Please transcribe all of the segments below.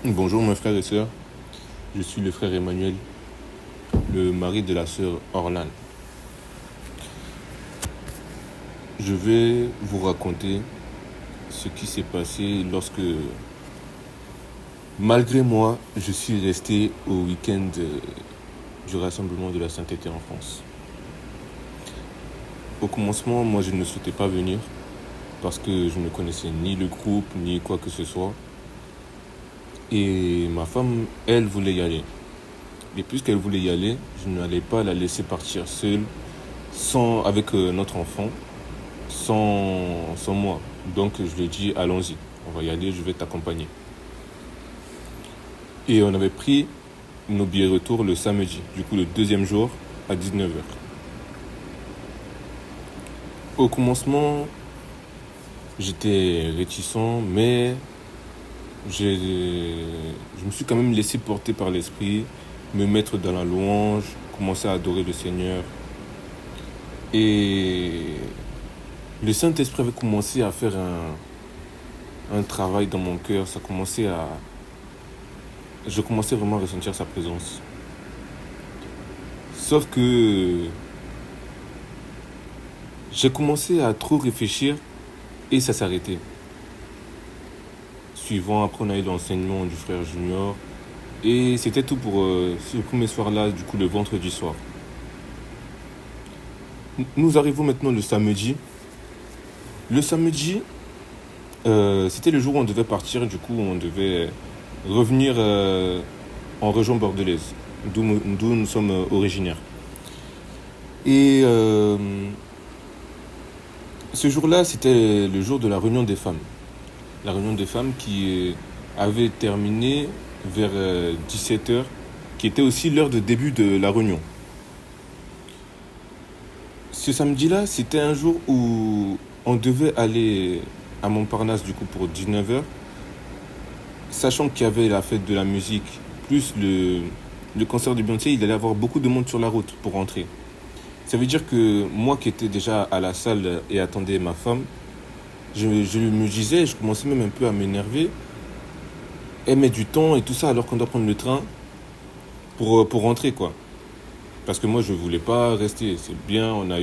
Bonjour mes frères et sœurs, je suis le frère Emmanuel, le mari de la sœur Orlan. Je vais vous raconter ce qui s'est passé lorsque, malgré moi, je suis resté au week-end du Rassemblement de la Sainteté en France. Au commencement, moi je ne souhaitais pas venir parce que je ne connaissais ni le groupe ni quoi que ce soit. Et ma femme, elle voulait y aller. Et puisqu'elle voulait y aller, je n'allais pas la laisser partir seule, avec notre enfant, sans moi. Donc je lui ai dit, allons-y, on va y aller, je vais t'accompagner. Et on avait pris nos billets retour le samedi, du coup le deuxième jour à 19h. Au commencement, j'étais réticent, mais je me suis quand même laissé porter par l'esprit, me mettre dans la louange, commencer à adorer le Seigneur. Et le Saint-Esprit avait commencé à faire un travail dans mon cœur. Je commençais vraiment à ressentir sa présence. Sauf que j'ai commencé à trop réfléchir et ça s'arrêtait. Suivant, après on a eu l'enseignement du frère Junior. Et c'était tout pour ce premier soir-là, du coup le vendredi soir. Nous arrivons maintenant le samedi. Le samedi, c'était le jour où on devait partir, du coup on devait revenir en région bordelaise, d'où nous sommes originaires. Et ce jour-là, c'était le jour de la réunion des femmes. La réunion des femmes qui avait terminé vers 17h, qui était aussi l'heure de début de la réunion. Ce samedi-là, c'était un jour où on devait aller à Montparnasse du coup pour 19h, sachant qu'il y avait la fête de la musique, plus le concert de Beyoncé, il allait y avoir beaucoup de monde sur la route pour rentrer. Ça veut dire que moi qui étais déjà à la salle et attendais ma femme, je me disais, je commençais même un peu à m'énerver. Elle met du temps et tout ça alors qu'on doit prendre le train pour rentrer quoi. Parce que moi je voulais pas rester. C'est bien, on a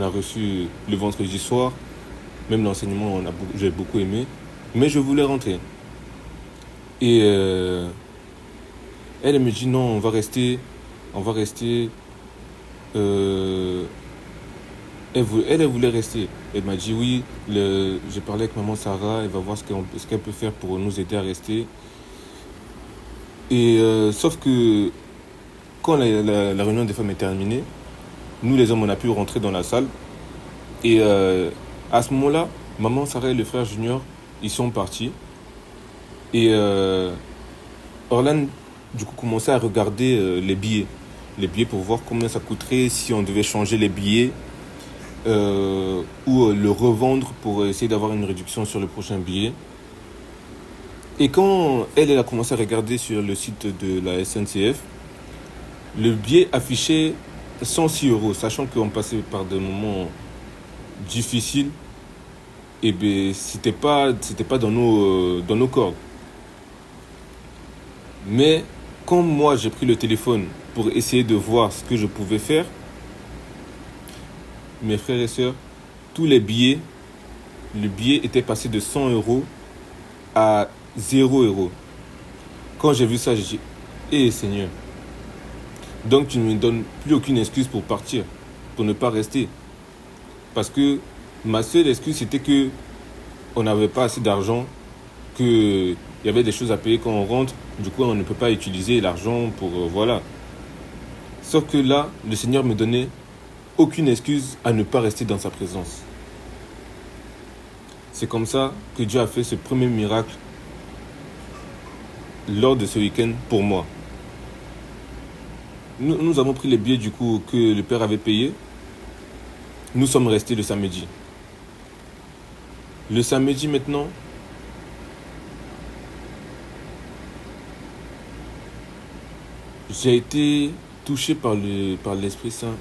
reçu le vendredi soir. Même l'enseignement, j'ai beaucoup aimé. Mais je voulais rentrer. Et elle me dit non, on va rester. Euh, elle voulait rester. Elle m'a dit oui, j'ai parlé avec maman Sarah, elle va voir ce qu'elle peut faire pour nous aider à rester. Et sauf que quand la réunion des femmes est terminée, nous les hommes on a pu rentrer dans la salle. Et à ce moment-là, maman Sarah et le frère Junior, ils sont partis. Et Orlan, du coup, commençait à regarder les billets. Les billets pour voir combien ça coûterait si on devait changer les billets ou le revendre pour essayer d'avoir une réduction sur le prochain billet. Et quand elle a commencé à regarder sur le site de la SNCF, le billet affichait 106 €, sachant qu'on passait par des moments difficiles. Et ben c'était pas dans nos cordes. Mais quand moi j'ai pris le téléphone pour essayer de voir ce que je pouvais faire, mes frères et sœurs, tous les billets, le billet était passé de 100 € à 0 €. Quand j'ai vu ça, j'ai dit, hé Seigneur, donc tu ne me donnes plus aucune excuse pour partir, pour ne pas rester. Parce que ma seule excuse c'était que on n'avait pas assez d'argent, qu'il y avait des choses à payer quand on rentre, du coup on ne peut pas utiliser l'argent pour voilà. Sauf que là, le Seigneur me donnait aucune excuse à ne pas rester dans sa présence. C'est comme ça que Dieu a fait ce premier miracle lors de ce week-end pour moi. Nous avons pris les billets du coup que le Père avait payé. Nous sommes restés le samedi. Le samedi maintenant, j'ai été touché par l'Esprit Saint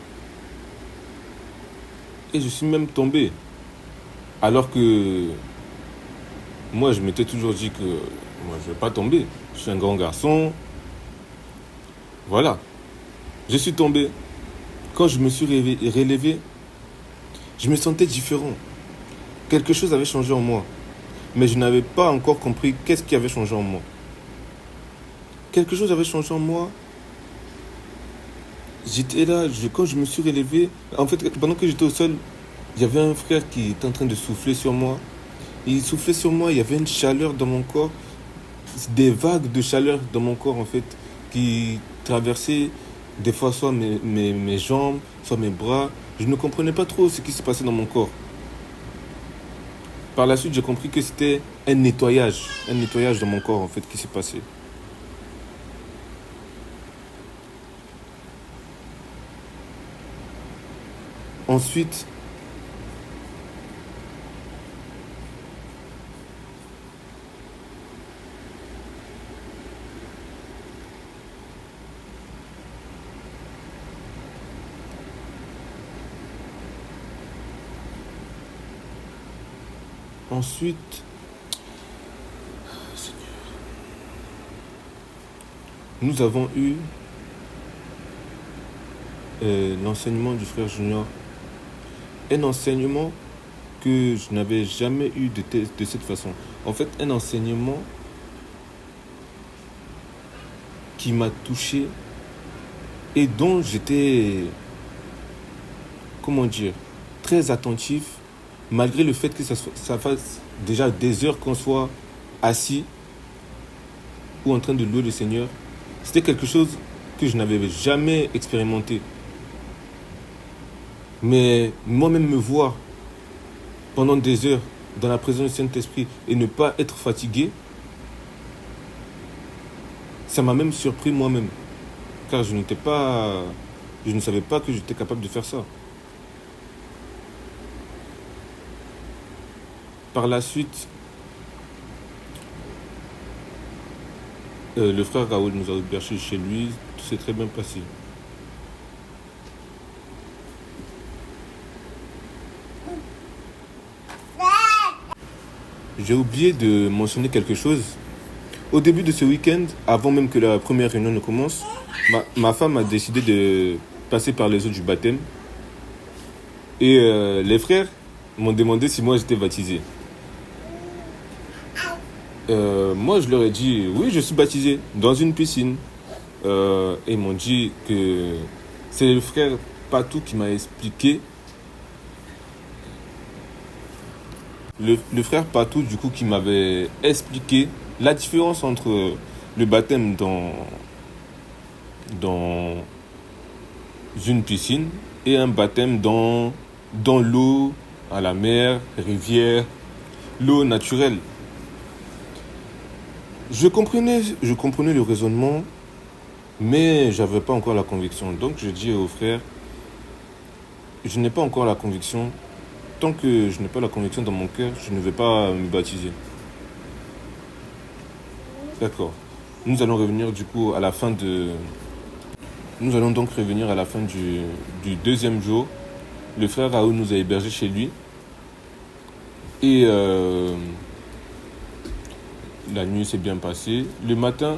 et je suis même tombé. Alors que Moi, je m'étais toujours dit que moi, je vais pas tomber. Je suis un grand garçon. Voilà. Je suis tombé. Quand je me suis relevé, je me sentais différent. Quelque chose avait changé en moi. Mais je n'avais pas encore compris qu'est-ce qui avait changé en moi. Quelque chose avait changé en moi. J'étais là, quand je me suis relevé, en fait, pendant que j'étais au sol, il y avait un frère qui était en train de souffler sur moi. Il soufflait sur moi, il y avait une chaleur dans mon corps, des vagues de chaleur dans mon corps, en fait, qui traversaient des fois soit mes jambes, soit mes bras. Je ne comprenais pas trop ce qui se passait dans mon corps. Par la suite, j'ai compris que c'était un nettoyage dans mon corps, en fait, qui s'est passé. Ensuite, ensuite, nous avons eu l'enseignement du frère Junior. Un enseignement que je n'avais jamais eu de cette façon. En fait, un enseignement qui m'a touché et dont j'étais, comment dire, très attentif, malgré le fait que ça fasse déjà des heures qu'on soit assis ou en train de louer le Seigneur. C'était quelque chose que je n'avais jamais expérimenté. Mais moi-même me voir pendant des heures dans la présence du Saint-Esprit et ne pas être fatigué, ça m'a même surpris moi-même. Car je ne savais pas que j'étais capable de faire ça. Par la suite, le frère Raoul nous a hébergés chez lui, tout s'est très bien passé. J'ai oublié de mentionner quelque chose. Au début de ce week-end, avant même que la première réunion ne commence, ma femme a décidé de passer par les eaux du baptême. Et les frères m'ont demandé si moi j'étais baptisé. Moi je leur ai dit oui, je suis baptisé dans une piscine. Et ils m'ont dit que c'est le frère Patou qui m'a expliqué. Le frère Patou, du coup, qui m'avait expliqué la différence entre le baptême dans une piscine et un baptême dans l'eau, à la mer, rivière, l'eau naturelle. Je comprenais le raisonnement, mais j'avais pas encore la conviction. Donc je dis au frère, je n'ai pas encore la conviction. Tant que je n'ai pas la conviction dans mon cœur, je ne vais pas me baptiser. D'accord. Nous allons revenir du coup à la fin de... Nous allons donc revenir à la fin du deuxième jour. Le frère Raoul nous a hébergés chez lui. Et la nuit s'est bien passée. Le matin,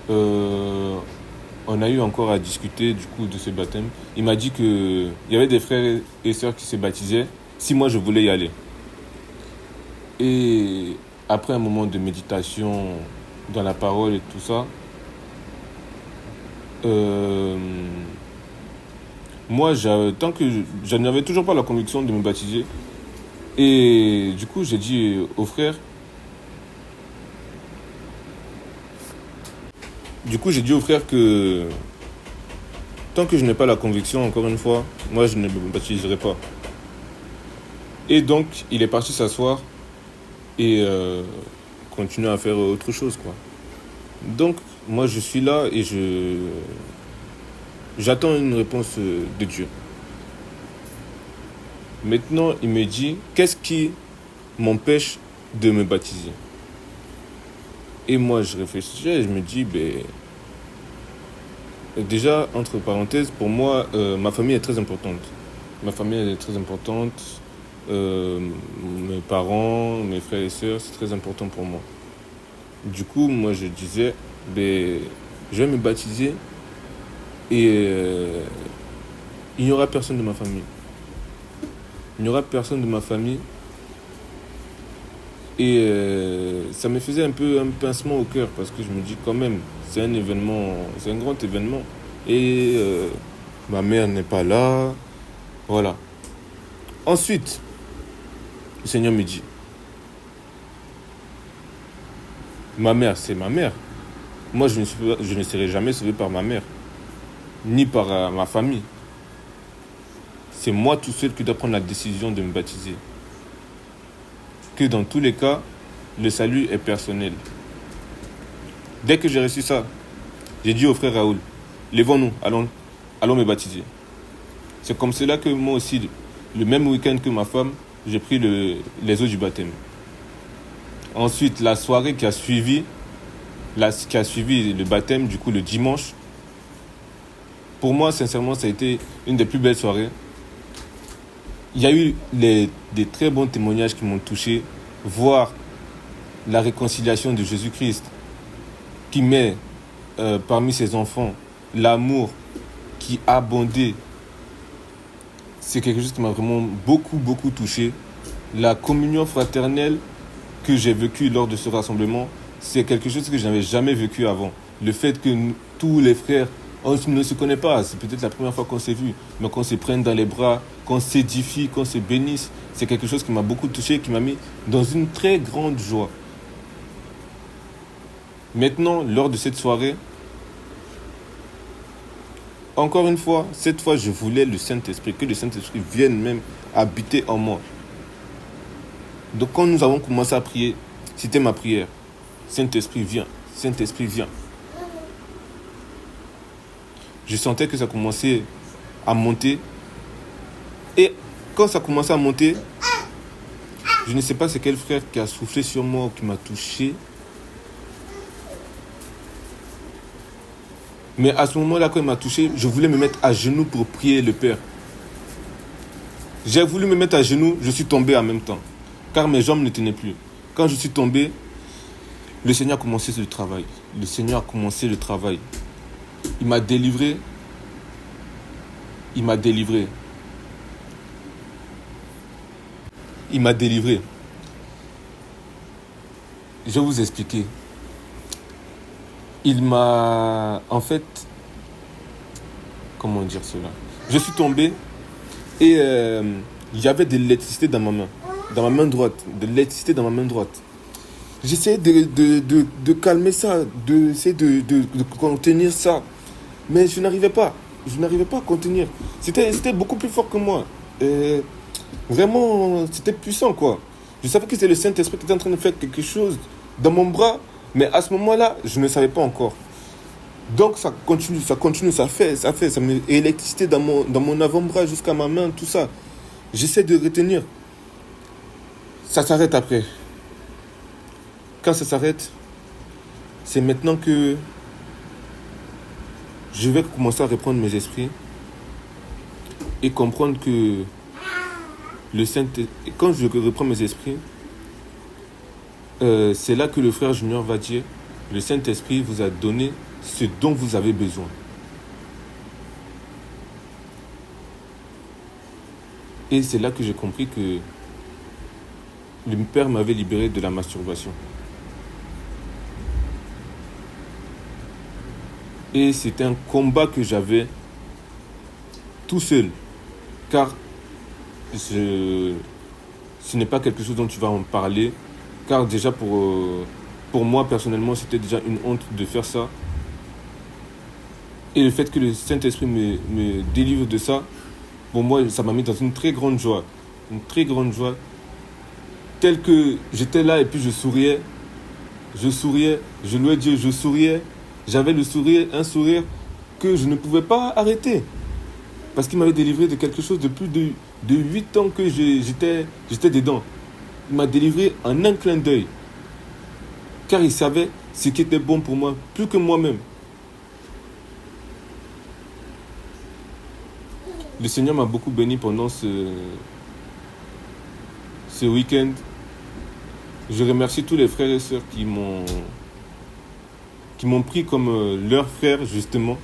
on a eu encore à discuter du coup de ce baptême. Il m'a dit qu'il y avait des frères et sœurs qui se baptisaient si moi je voulais y aller. Et après un moment de méditation dans la parole et tout ça, moi, tant que je n'avais toujours pas la conviction de me baptiser. Et du coup, j'ai dit aux frères, que tant que je n'ai pas la conviction, encore une fois, moi, je ne me baptiserai pas. Et donc, il est parti s'asseoir et continuer à faire autre chose, quoi. Donc, moi, je suis là et j'attends une réponse de Dieu. Maintenant, il me dit, qu'est-ce qui m'empêche de me baptiser? Et moi, je réfléchissais et je me dis, déjà, entre parenthèses, pour moi, ma famille est très importante. Ma famille est très importante. euh, mes parents, mes frères et sœurs, c'est très important pour moi. Du coup, moi, je disais, ben, je vais me baptiser et il n'y aura personne de ma famille. Il n'y aura personne de ma famille. Et ça me faisait un peu un pincement au cœur parce que je me dis quand même, c'est un événement, c'est un grand événement. Et ma mère n'est pas là. Voilà. Ensuite, le Seigneur me dit, ma mère, c'est ma mère. Moi, je ne serai jamais sauvé par ma mère, ni par ma famille. C'est moi tout seul qui dois prendre la décision de me baptiser. Que dans tous les cas, le salut est personnel. Dès que j'ai reçu ça, j'ai dit au frère Raoul, levons-nous, allons me baptiser. C'est comme cela que moi aussi, le même week-end que ma femme, j'ai pris les eaux du baptême. Ensuite, la soirée qui a suivi le baptême, du coup le dimanche, pour moi, sincèrement, ça a été une des plus belles soirées. Il y a eu des très bons témoignages qui m'ont touché. Voir la réconciliation de Jésus-Christ qui met parmi ses enfants l'amour qui a abondé. C'est quelque chose qui m'a vraiment beaucoup, beaucoup touché. La communion fraternelle que j'ai vécue lors de ce rassemblement, c'est quelque chose que je n'avais jamais vécu avant. Le fait que tous les frères, on ne se connaît pas, c'est peut-être la première fois qu'on s'est vu, mais qu'on se prenne dans les bras, qu'on s'édifie, qu'on se bénisse, c'est quelque chose qui m'a beaucoup touché, qui m'a mis dans une très grande joie. Maintenant, lors de cette soirée, encore une fois, cette fois, je voulais le Saint-Esprit, que le Saint-Esprit vienne même habiter en moi. Donc, quand nous avons commencé à prier, c'était ma prière. Saint-Esprit, viens. Saint-Esprit, viens. Je sentais que ça commençait à monter. Et quand ça commençait à monter, je ne sais pas c'est quel frère qui a soufflé sur moi ou qui m'a touché. Mais à ce moment-là, quand il m'a touché, je voulais me mettre à genoux pour prier le Père. J'ai voulu me mettre à genoux, je suis tombé en même temps. Car mes jambes ne tenaient plus. Quand je suis tombé, le Seigneur a commencé le travail. Le Seigneur a commencé le travail. Il m'a délivré. Il m'a délivré. Il m'a délivré. Je vais vous expliquer. Il m'a... En fait... Comment dire cela? Je suis tombé et il y avait de l'électricité dans ma main. Dans ma main droite. De l'électricité dans ma main droite. J'essayais de calmer ça, d'essayer de contenir ça. Mais je n'arrivais pas. Je n'arrivais pas à contenir. C'était beaucoup plus fort que moi. Et vraiment, c'était puissant, quoi. Je savais que c'était le Saint-Esprit qui était en train de faire quelque chose dans mon bras. Mais à ce moment-là, je ne savais pas encore. Donc ça continue, ça fait. Ça met l'électricité dans mon avant-bras jusqu'à ma main, tout ça. J'essaie de retenir. Ça s'arrête après. Quand ça s'arrête, c'est maintenant que je vais commencer à reprendre mes esprits et comprendre que quand je reprends mes esprits, c'est là que le frère Junior va dire, le Saint-Esprit vous a donné ce dont vous avez besoin. Et c'est là que j'ai compris que le Père m'avait libéré de la masturbation. Et c'était un combat que j'avais tout seul. Car ce n'est pas quelque chose dont tu vas en parler. Car déjà pour moi personnellement, c'était déjà une honte de faire ça. Et le fait que le Saint-Esprit me délivre de ça, pour moi, ça m'a mis dans une très grande joie. Une très grande joie. Telle que j'étais là et puis je souriais. Je louais Dieu, je souriais. J'avais un sourire que je ne pouvais pas arrêter. Parce qu'il m'avait délivré de quelque chose de plus de 8 ans que j'étais dedans. Il m'a délivré en un clin d'œil. Car il savait ce qui était bon pour moi, plus que moi-même. Le Seigneur m'a beaucoup béni pendant ce week-end. Je remercie tous les frères et sœurs qui m'ont pris comme leur frère, justement,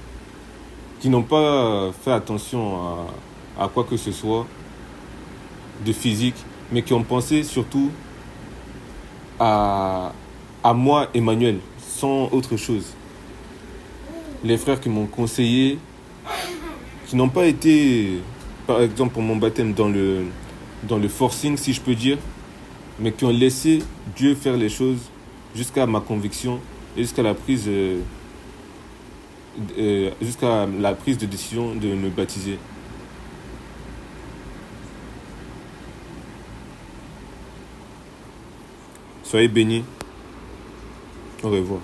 qui n'ont pas fait attention à quoi que ce soit de physique, mais qui ont pensé surtout à, à moi, Emmanuel, sans autre chose. Les frères qui m'ont conseillé, qui n'ont pas été, par exemple pour mon baptême, dans le forcing, si je peux dire, mais qui ont laissé Dieu faire les choses jusqu'à ma conviction et jusqu'à la prise de décision de me baptiser. Soyez bénis. Au revoir.